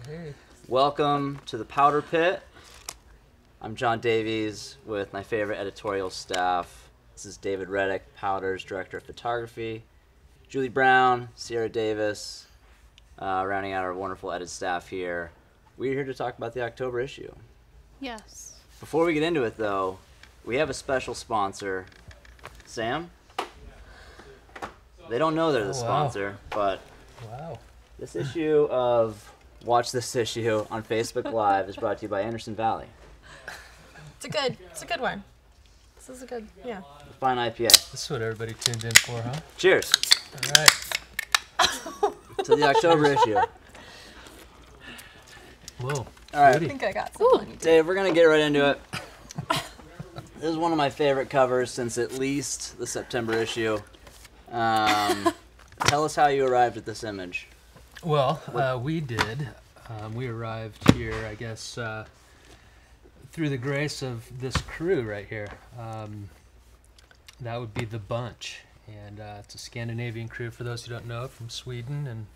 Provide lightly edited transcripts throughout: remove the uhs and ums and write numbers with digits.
Hey. Welcome to the Powder Pit. I'm John Davies with my favorite editorial staff. This is David Reddick, Powder's Director of Photography. Julie Brown, Sierra Davis, rounding out our wonderful edit staff here. We're here to talk about the October issue. Yes. Before we get into it, though, we have a special sponsor. Sam? They don't know they're the sponsor, but this issue of Watch This Issue on Facebook Live is brought to you by Anderson Valley. It's a good one. This is a good, yeah. Fine IPA. This is what everybody tuned in for, huh? Cheers. All right. To the October issue. Whoa. All right. I think I got some. Dave, we're going to get right into it. This is one of my favorite covers since at least the September issue. Tell us how you arrived at this image. Well, we did. We arrived here, I guess, through the grace of this crew right here. That would be The Bunch. And it's a Scandinavian crew, for those who don't know, from Sweden and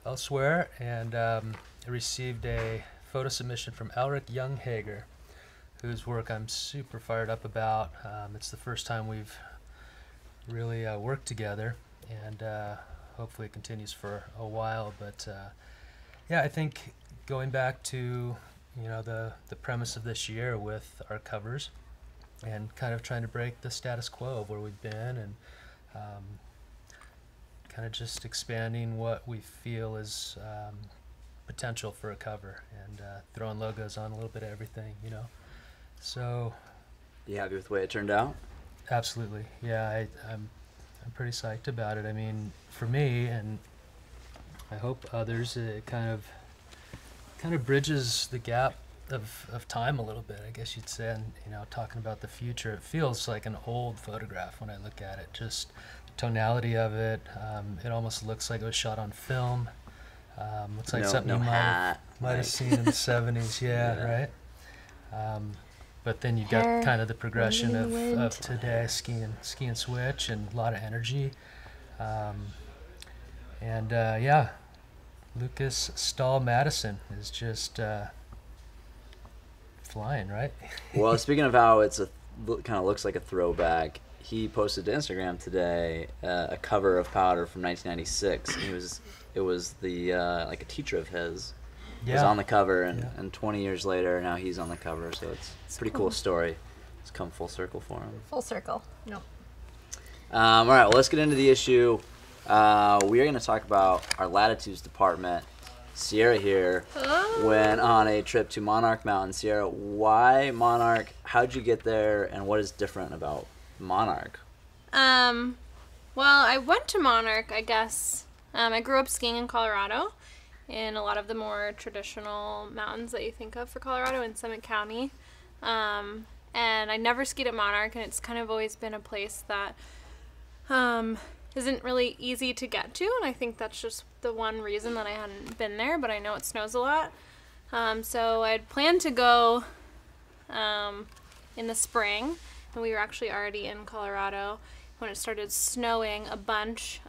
elsewhere. And I received a photo submission from Elric Younghager, whose work I'm super fired up about. It's the first time we've really worked together, and hopefully it continues for a while. But yeah, I think going back to the premise of this year with our covers and kind of trying to break the status quo of where we've been, and kind of just expanding what we feel is potential for a cover, and throwing logos on a little bit of everything, So, You happy with the way it turned out? absolutely, yeah. I'm pretty psyched about it. I mean, for me, and I hope others, it kind of bridges the gap of time a little bit, I guess you'd say. And talking about the future, it feels like an old photograph when I look at it. Just the tonality of it. It almost looks like it was shot on film. Looks like something you might have seen in the 70s. Yeah, right. But then you've got kind of the progression of today, ski and switch, and a lot of energy. Yeah, Lucas Stahl Madison is just flying, right? Well, speaking of how it's kind of looks like a throwback, he posted to Instagram today a cover of Powder from 1996. It was the like a teacher of his was on the cover, and 20 years later now he's on the cover. So it's a pretty cool story. It's come full circle for him. Full circle. No. All right, well, let's get into the issue. We are going to talk about our latitudes department. Sierra here went on a trip to Monarch Mountain. Sierra, why Monarch? How'd you get there, and what is different about Monarch? Well, I went to Monarch, I guess. I grew up skiing in Colorado, in a lot of the more traditional mountains that you think of for Colorado in Summit County. And I never skied at Monarch, and it's kind of always been a place that isn't really easy to get to, and I think that's just the one reason that I hadn't been there, but I know it snows a lot. So I had planned to go in the spring, and we were actually already in Colorado when it started snowing a bunch.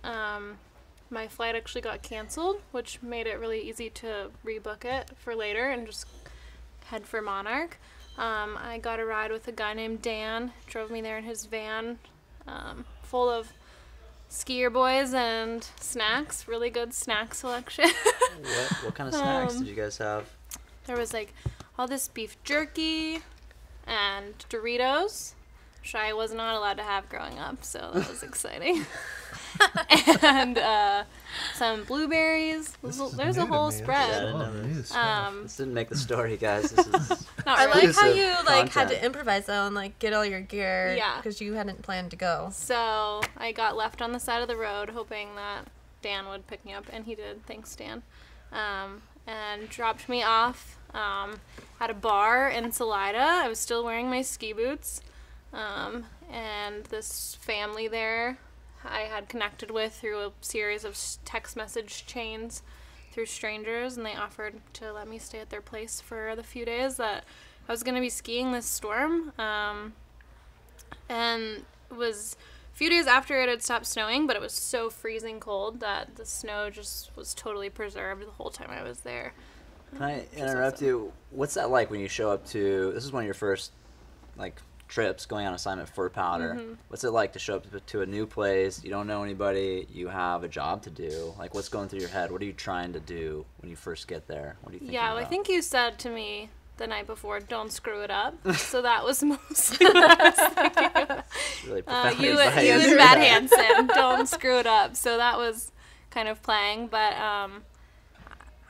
My flight actually got canceled, which made it really easy to rebook it for later and just head for Monarch. I got a ride with a guy named Dan, drove me there in his van, full of skier boys and snacks, really good snack selection. What kind of snacks did you guys have? There was like all this beef jerky and Doritos, which I was not allowed to have growing up, so that was exciting. And some blueberries. There's a whole spread. This didn't make the story, guys. This is I like how you had content. to improvise though and get all your gear because you hadn't planned to go. So I got left on the side of the road hoping that Dan would pick me up, and he did. Thanks, Dan. And dropped me off at a bar in Salida. I was still wearing my ski boots, and this family there I had connected with through a series of text message chains through strangers, and they offered to let me stay at their place for the few days that I was going to be skiing this storm. And it was a few days after it had stopped snowing, but it was so freezing cold that the snow just was totally preserved the whole time I was there. Can I interrupt you? What's that like when you show up to, this is one of your first like trips going on assignment for Powder. What's it like to show up to a new place? You don't know anybody. You have a job to do. Like, what's going through your head? What are you trying to do when you first get there? What do you think? Yeah, well, I think you said to me the night before, "Don't screw it up." So that was mostly what I was thinking. Really profound you advice. and Matt Hansen, don't screw it up. So that was kind of playing, but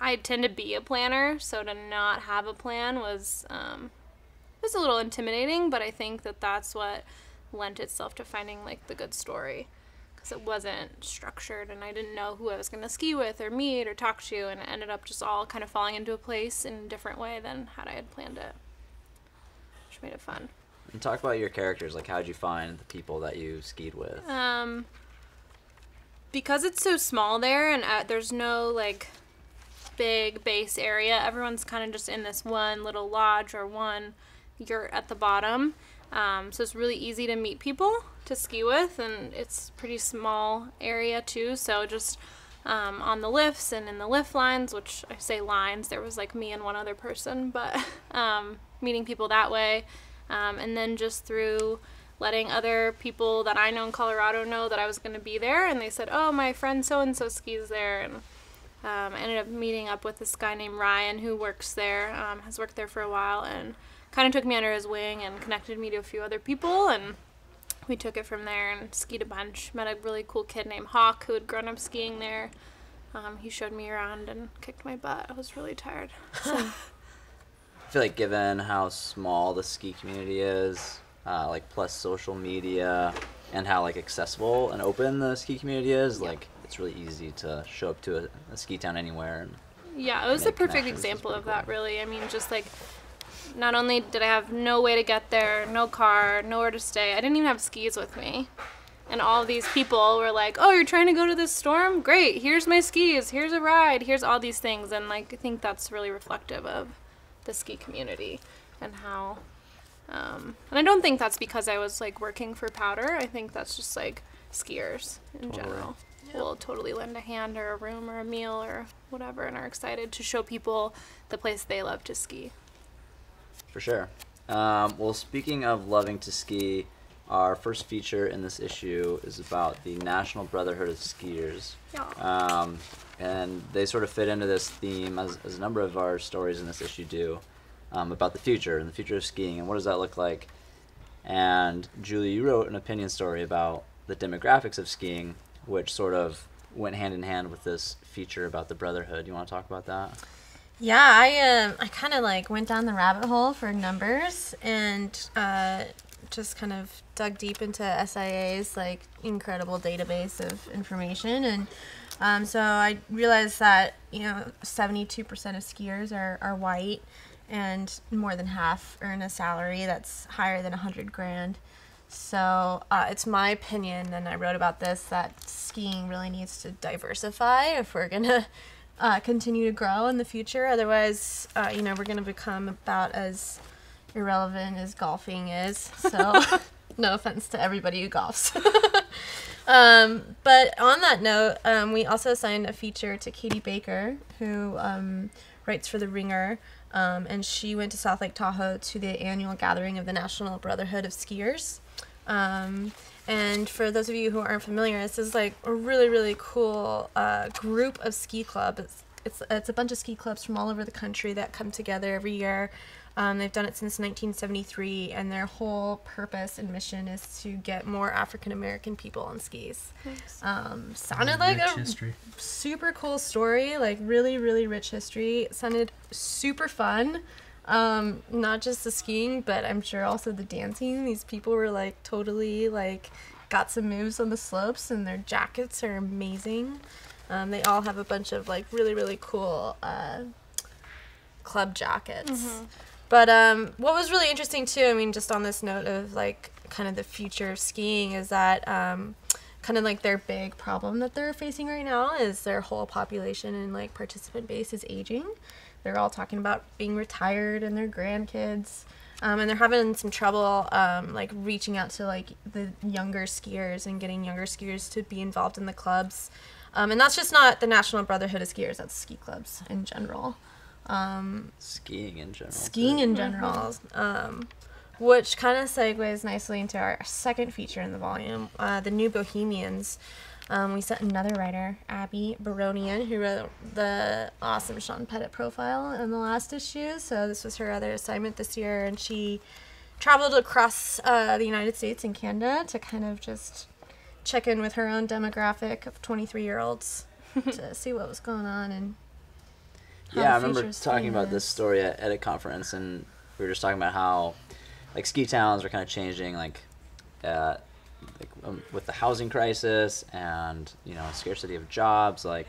I tend to be a planner, so to not have a plan was a little intimidating, but I think that that's what lent itself to finding like the good story, because it wasn't structured and I didn't know who I was going to ski with or meet or talk to, and it ended up just all kind of falling into a place in a different way than had I had planned it, which made it fun. And talk about your characters. Like, how'd you find the people that you skied with? Because it's so small there and there's no like big base area, everyone's kind of just in this one little lodge or one yurt at the bottom, so it's really easy to meet people to ski with, and it's a pretty small area too, so just on the lifts and in the lift lines, which I say lines, there was like me and one other person, but meeting people that way, and then just through letting other people that I know in Colorado know that I was going to be there, and they said, oh, my friend so-and-so skis there, and I ended up meeting up with this guy named Ryan who works there, has worked there for a while, and kind of took me under his wing and connected me to a few other people, and we took it from there and skied a bunch. Met a really cool kid named Hawk who had grown up skiing there. He showed me around and kicked my butt. I was really tired. So. I feel like given how small the ski community is, like plus social media and how like accessible and open the ski community is, like it's really easy to show up to a ski town anywhere. And yeah, it was a perfect example of that, really. I mean, just like, not only did I have no way to get there, no car, nowhere to stay, I didn't even have skis with me. And all these people were like, oh, you're trying to go to this storm? Great, here's my skis, here's a ride, here's all these things. And like, I think that's really reflective of the ski community and how, and I don't think that's because I was like working for Powder. I think that's just like skiers in general. Will totally lend a hand or a room or a meal or whatever, and are excited to show people the place they love to ski. For sure. Well, speaking of loving to ski, our first feature in this issue is about the National Brotherhood of Skiers. Yeah. And they sort of fit into this theme, as a number of our stories in this issue do, about the future and the future of skiing and what does that look like. And Julie, you wrote an opinion story about the demographics of skiing, which sort of went hand in hand with this feature about the Brotherhood. You want to talk about that? Yeah, I kind of like went down the rabbit hole for numbers and just kind of dug deep into SIA's like incredible database of information, and so I realized that 72% of skiers are white, and more than half earn a salary that's higher than $100,000. So it's my opinion, and I wrote about this, that skiing really needs to diversify if we're gonna continue to grow in the future. Otherwise, we're going to become about as irrelevant as golfing is. So, no offense to everybody who golfs. But on that note, we also assigned a feature to Katie Baker, who writes for The Ringer, and she went to South Lake Tahoe to the annual gathering of the National Brotherhood of Skiers. And for those of you who aren't familiar, this is like a really, really cool group of ski clubs. It's a bunch of ski clubs from all over the country that come together every year. They've done it since 1973, and their whole purpose and mission is to get more African American people on skis. Nice. Sounded like a history. Super cool story, like really, really rich history. It sounded super fun. Not just the skiing, but I'm sure also the dancing. These people were like totally like got some moves on the slopes, and their jackets are amazing. They all have a bunch of like really, really cool club jackets. Mm-hmm. But what was really interesting too, I mean, just on this note of like kind of the future of skiing, is that kind of like their big problem that they're facing right now is their whole population and like participant base is aging. They're all talking about being retired and their grandkids, and they're having some trouble like reaching out to like the younger skiers and getting younger skiers to be involved in the clubs. And that's just not the National Brotherhood of Skiers, that's ski clubs in general. Skiing in general. skiing in general, which kind of segues nicely into our second feature in the volume, the new Bohemians. We sent another writer, Abby Baronian, who wrote the awesome Sean Pettit profile in the last issue. So this was her other assignment this year, and she traveled across the United States and Canada to kind of just check in with her own demographic of 23-year-olds to see what was going on. And yeah, I remember talking about this story at a conference, and we were just talking about how like ski towns are kind of changing, with the housing crisis and scarcity of jobs. Like,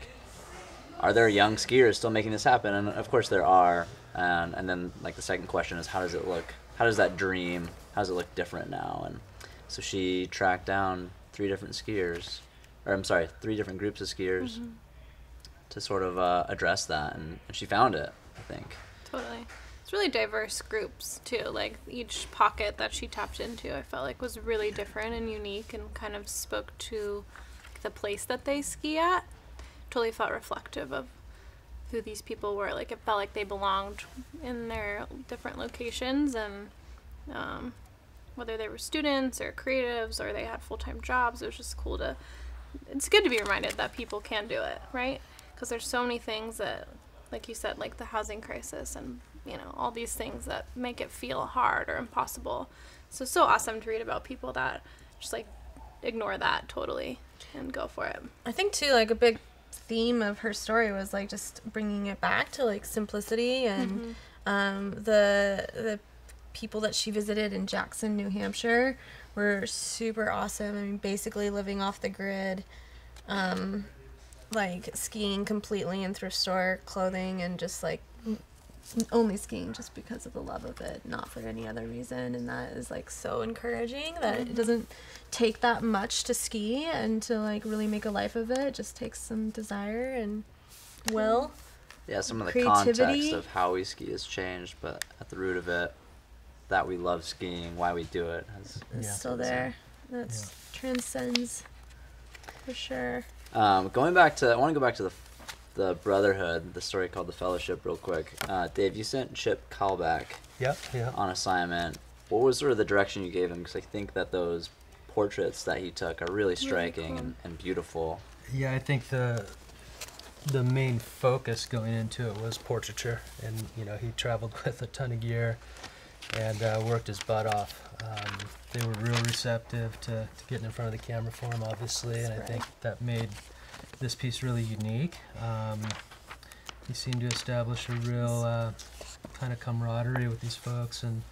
are there young skiers still making this happen? And of course there are. And then like the second question is, how does it look? How does that dream? How does it look different now? And so she tracked down three different groups of skiers to sort of address that, and she found it, I think. Totally. It's really diverse groups too. Like each pocket that she tapped into, I felt like was really different and unique, and kind of spoke to the place that they ski at. Totally felt reflective of who these people were. Like it felt like they belonged in their different locations, and whether they were students or creatives or they had full-time jobs, it was just cool to. It's good to be reminded that people can do it, right? Because there's so many things that, like you said, like the housing crisis and all these things that make it feel hard or impossible. So awesome to read about people that just like ignore that totally and go for it. I think too, like a big theme of her story was like just bringing it back to like simplicity, and the people that she visited in Jackson, New Hampshire were super awesome. I mean, basically living off the grid, like skiing completely in thrift store clothing, and just like only skiing just because of the love of it, not for any other reason. And that is like so encouraging that it doesn't take that much to ski and to like really make a life of it. It just takes some desire and will. Yeah, some of the creativity. context of how we ski has changed, but at the root of it, that we love skiing, why we do it, is still there. That's transcends for sure. I want to go back to the Brotherhood, the story called The Fellowship, real quick. Dave, you sent Chip Callback on assignment. What was sort of the direction you gave him? Because I think that those portraits that he took are really striking, really cool. and beautiful. Yeah, I think the main focus going into it was portraiture, and he traveled with a ton of gear and worked his butt off. They were real receptive to getting in front of the camera for him, obviously, and I think that made this piece really unique. He seemed to establish a real kind of camaraderie with these folks, and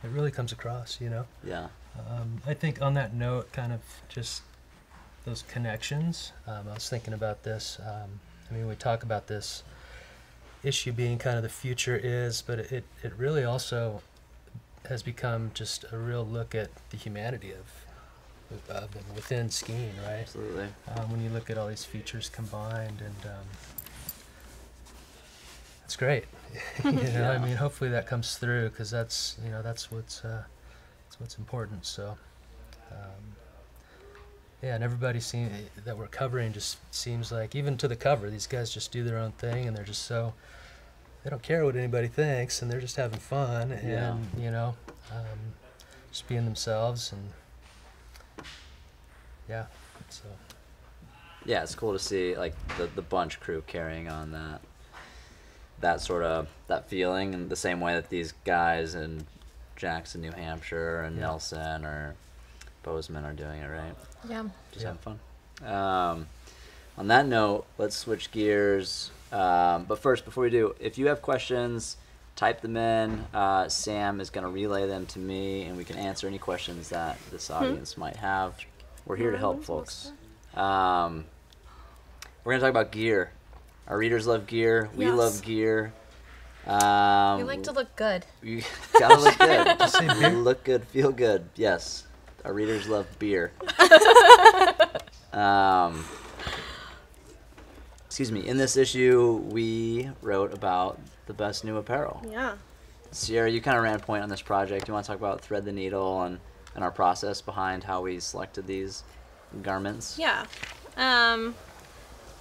it really comes across, Yeah. I think on that note, kind of just those connections, I was thinking about this. We talk about this issue being kind of the future is, but it really also has become just a real look at the humanity of within skiing, right? Absolutely. When you look at all these features combined, and it's great. Yeah. Hopefully that comes through, because that's what's important. So, and everybody that we're covering just seems like, even to the cover, these guys just do their own thing, and they're just they don't care what anybody thinks, and they're just having fun, and just being themselves, and so. Yeah, it's cool to see like the bunch crew carrying on that sort of that feeling in the same way that these guys in Jackson, New Hampshire, and Nelson or Bozeman are doing it, right? Yeah. Just having fun. On that note, let's switch gears. But first, before we do, if you have questions, type them in. Sam is going to relay them to me, and we can answer any questions that this audience might have. We're here to help, folks. We're going to talk about gear. Our readers love gear. We love gear. We like to look good. You gotta look good. Just say beer. Look good, feel good. Yes. Our readers love beer. Excuse me. In this issue, we wrote about the best new apparel. Yeah. Sierra, you kind of ran point on this project. You want to talk about Thread the Needle and our process behind how we selected these garments? Yeah.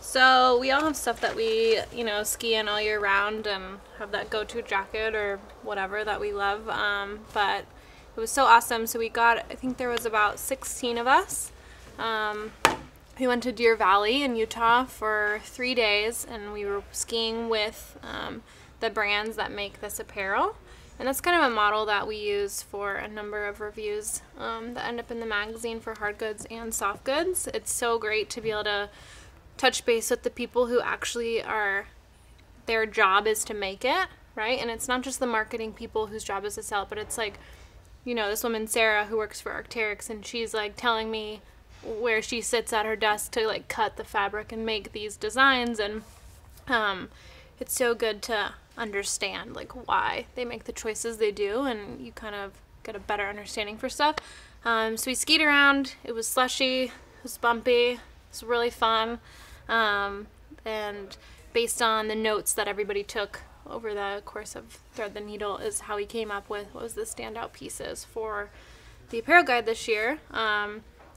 So we all have stuff that we, ski in all year round and have that go-to jacket or whatever that we love. But it was so awesome. So we got, I think there was about 16 of us. We went to Deer Valley in Utah for 3 days, and we were skiing with the brands that make this apparel. And that's kind of a model that we use for a number of reviews that end up in the magazine for hard goods and soft goods. It's so great to be able to touch base with the people who actually their job is to make it, right? And it's not just the marketing people whose job is to sell it, but it's like, this woman, Sarah, who works for Arc'teryx, and she's like telling me where she sits at her desk to like cut the fabric and make these designs. And it's so good to understand like why they make the choices they do, and you kind of get a better understanding for stuff. So we skied around. It was slushy, it was bumpy, it was really fun, and based on the notes that everybody took over the course of Thread the Needle is how we came up with what was the standout pieces for the apparel guide this year.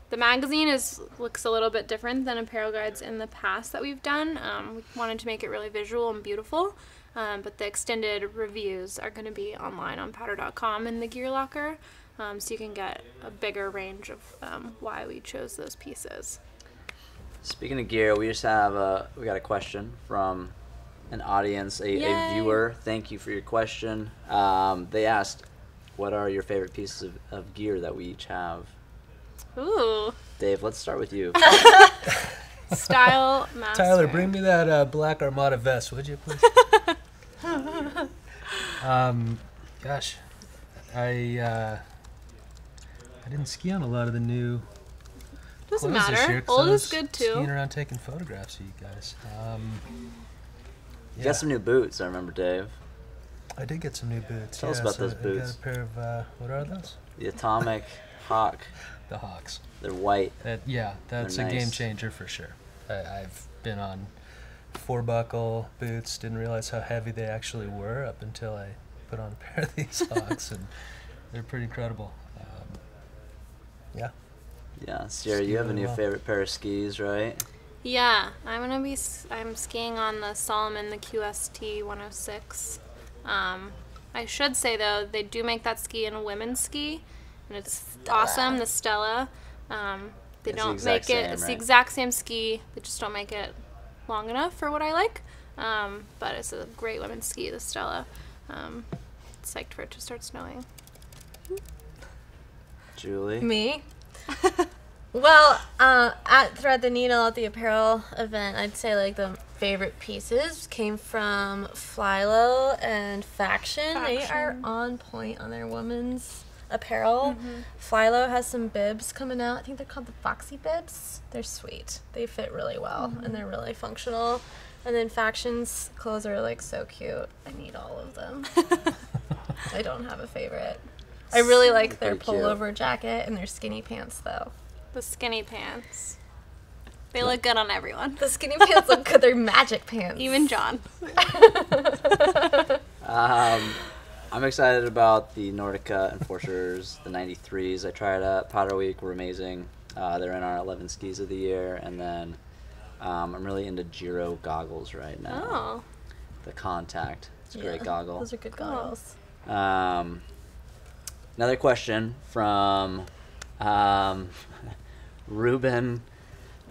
The magazine looks a little bit different than apparel guides in the past that we've done. We wanted to make it really visual and beautiful. But the extended reviews are going to be online on powder.com in the gear locker, so you can get a bigger range of why we chose those pieces. Speaking of gear, we got a question from an audience, a viewer. Thank you for your question. They asked, what are your favorite pieces of gear that we each have? Ooh. Dave, let's start with you. Style master. Tyler, bring me that black Armada vest, would you, please? Gosh, I didn't ski on a lot of the new Doesn't clothes this matter. year 'cause Old I is was good skiing too. around taking photographs of you guys. You got some new boots, I remember, Dave. I did get some new boots. Tell us about those I boots. got a pair of what are those? The Atomic Hawk. The Hawks. They're white. That's They're a nice. game changer for sure. I've been on 4-buckle boots, didn't realize how heavy they actually were up until I put on a pair of these Hawks, and they're pretty incredible. Yeah. Yeah, Sierra, Ski you have a really new well. favorite pair of skis, right? Yeah, I'm skiing on the Solomon, the QST 106. I should say though, they do make that ski in a women's ski, and it's awesome. The Stella. They It's the don't exact make it. same, It's the right? exact same ski. They just don't make it long enough for what I like. But it's a great women's ski, the Stella. Psyched for it to start snowing. Julie? Me? Well, at Thread the Needle at the apparel event, I'd say like the favorite pieces came from Flylo and Faction. They are Faction. on point on their women's apparel. Flylo has some bibs coming out. I think they're called the Foxy bibs. They're sweet. They fit really well and they're really functional. And then Faction's clothes are like so cute. I need all of them. I don't have a favorite. I really like their Pretty cute. pullover jacket and their skinny pants though. The skinny pants. They look good on everyone. The skinny pants look good. They're magic pants. Even John. I'm excited about the Nordica Enforcers, the 93s. I tried at Powder Week, were amazing. They're in our 11 skis of the year. And then I'm really into Giro goggles right now. Oh. The Contact. It's a great Yeah, goggle. Those are good goggles. Another question from Ruben,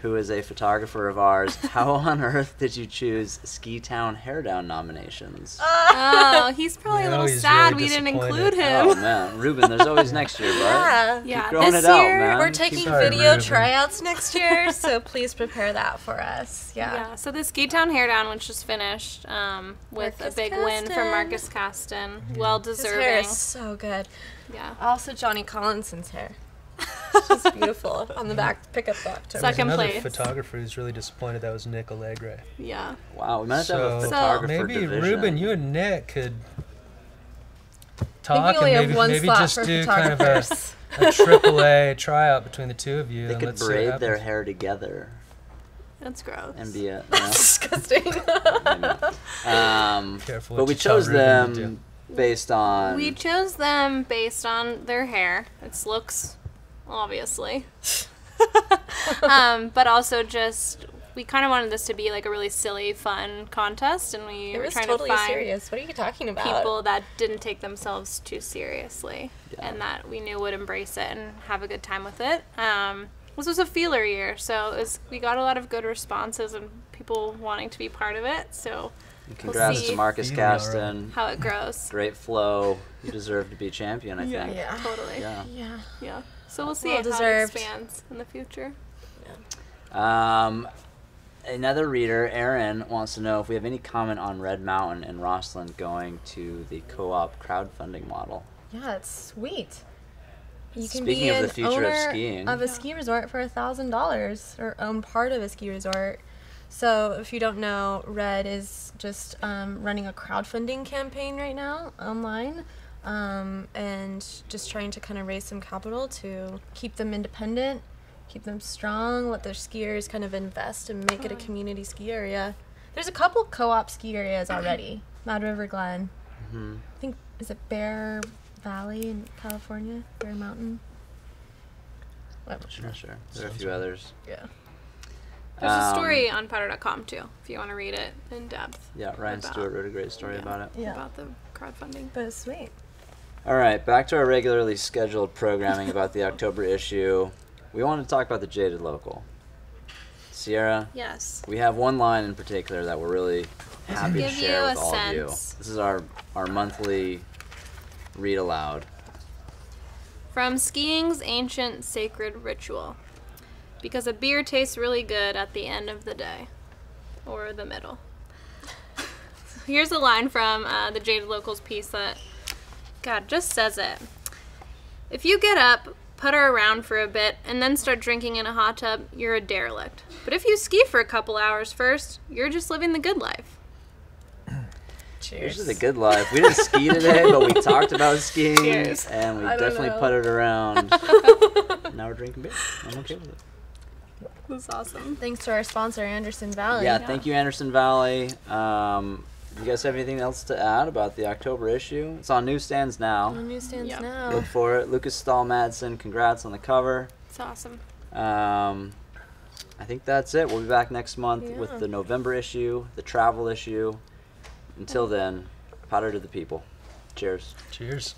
who is a photographer of ours. How on earth did you choose Ski Town Hair Down nominations? Oh, he's probably You a know, little he's sad really we didn't disappointed. include him. Oh man, Ruben, there's always next year, bud. Yeah. Yeah, Keep growing this it out, year man. We're Keep- taking Sorry, video Ruben. tryouts next year, so please prepare that for us. Yeah, so the Ski Town Hair Down, which just finished, with Marcus a big win for Caston. Marcus Caston. Well His deserving. hair is so good. Yeah. Also, Johnny Collinson's hair. She's beautiful on the back pickup box. Second There's another place. photographer who's really disappointed that was Nick Allegre. Yeah. Wow, we might have to have a So, photographer maybe division. Ruben, you and Nick could talk only and have one maybe slot just for do kind of a photographers. AAA tryout between the two of you. They and could let's see what braid their happens. hair together That's gross. and be a. Disgusting. Careful But what we you tell chose Ruben to them based on. We chose them based on their hair. Its looks, obviously. But also just we kind of wanted this to be like a really silly, fun contest, and we It were was trying totally to find serious. What are you talking about? people that didn't take themselves too seriously, Yeah. and that we knew would embrace it and have a good time with it. This was a feeler year, so we got a lot of good responses and people wanting to be part of it. So Congrats see to Marcus Feeling all right. Caston. how it grows. Great flow. You deserve to be champion, I Yeah. think. Yeah. Totally. Yeah. Yeah. Yeah. So we'll see Well how deserved. it expands in the future. Another reader, Aaron, wants to know if we have any comment on Red Mountain and Rossland going to the co-op crowdfunding model. Yeah, it's sweet. You can Speaking be of an the future of owner skiing. of a ski resort for $1,000 or own part of a ski resort. So if you don't know, Red is just running a crowdfunding campaign right now online, and just trying to kind of raise some capital to keep them independent, keep them strong, let their skiers kind of invest and make it a community ski area. There's a couple co-op ski areas already. Mad River Glen. Mm-hmm. I think, is it Bear Valley in California? Bear Mountain? Not sure. There are a few others. Yeah. There's a story on powder.com too, if you want to read it in depth. Yeah, Ryan about- Stewart wrote a great story yeah. about it. Yeah. About the crowdfunding. But it's sweet. All right, back to our regularly scheduled programming about the October issue. We want to talk about the Jaded Local. Sierra, Yes. we have one line in particular that we're really happy to Give share you with a all of you. sense. This is our monthly read aloud. From skiing's ancient sacred ritual. Because a beer tastes really good at the end of the day. Or the middle. Here's a line from the Jaded Locals piece that, God, just says it. If you get up, putter around for a bit, and then start drinking in a hot tub, you're a derelict. But if you ski for a couple hours first, you're just living the good life. Here's the good life. We didn't ski today, but we talked about skiing, Cheers. and we I don't definitely know. puttered around. Now we're drinking beer. I'm okay with it. That's awesome. Thanks to our sponsor, Anderson Valley. Yeah, thank you, Anderson Valley. You guys have anything else to add about the October issue? It's on newsstands now. On newsstands Yep. now. Look for it. Lucas Stahl-Madsen, congrats on the cover. It's awesome. I think that's it. We'll be back next month Yeah. with the November issue, the travel issue. Until then, powder to the people. Cheers. Cheers.